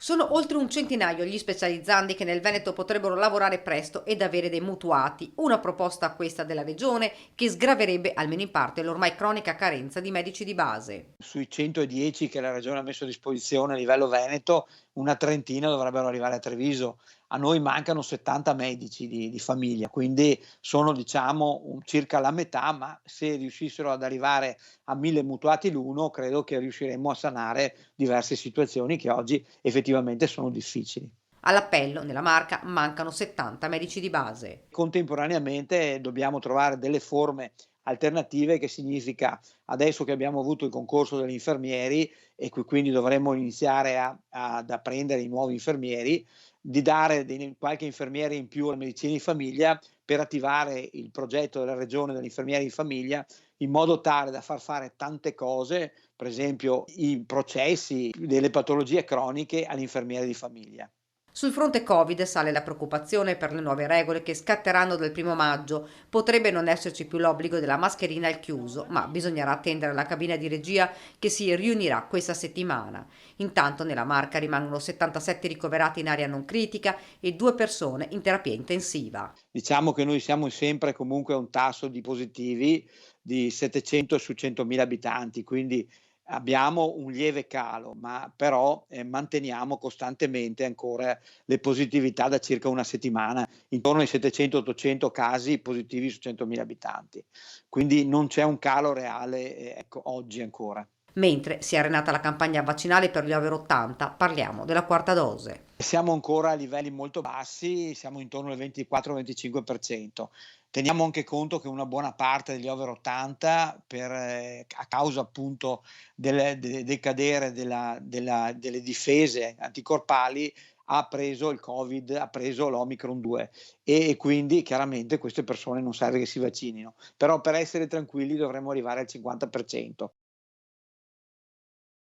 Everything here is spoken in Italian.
Sono oltre un centinaio gli specializzandi che nel Veneto potrebbero lavorare presto ed avere dei mutuati, una proposta questa della regione che sgraverebbe almeno in parte l'ormai cronica carenza di medici di base. Sui 110 che la Regione ha messo a disposizione a livello Veneto, una trentina dovrebbero arrivare a Treviso. A noi mancano 70 medici di famiglia, quindi sono diciamo circa la metà, ma se riuscissero ad arrivare a 1000 mutuati l'uno, credo che riusciremmo a sanare diverse situazioni che oggi effettivamente sono difficili. All'appello, nella Marca, mancano 70 medici di base. Contemporaneamente dobbiamo trovare delle forme alternative, che significa, adesso che abbiamo avuto il concorso degli infermieri e quindi dovremmo iniziare ad apprendere i nuovi infermieri, di dare qualche infermiere in più alla medicina di famiglia per attivare il progetto della regione dell'infermiere di famiglia, in modo tale da far fare tante cose, per esempio i processi delle patologie croniche all'infermiere di famiglia. Sul fronte Covid sale la preoccupazione per le nuove regole che scatteranno dal 1° maggio. Potrebbe non esserci più l'obbligo della mascherina al chiuso, ma bisognerà attendere la cabina di regia che si riunirà questa settimana. Intanto nella Marca rimangono 77 ricoverati in area non critica e 2 persone in terapia intensiva. Diciamo che noi siamo sempre comunque a un tasso di positivi di 700 su 100.000 abitanti, quindi abbiamo un lieve calo, ma però, manteniamo costantemente ancora le positività da circa una settimana, intorno ai 700, 800 casi positivi su 100.000 abitanti. Quindi non c'è un calo reale, ecco, oggi ancora. Mentre si è arenata la campagna vaccinale per gli over 80, parliamo della quarta dose. Siamo ancora a livelli molto bassi, siamo intorno al 24-25%. Teniamo anche conto che una buona parte degli over 80 a causa appunto del decadere delle difese anticorpali ha preso il Covid, ha preso l'Omicron 2 e quindi chiaramente queste persone non serve che si vaccinino, però per essere tranquilli dovremmo arrivare al 50%.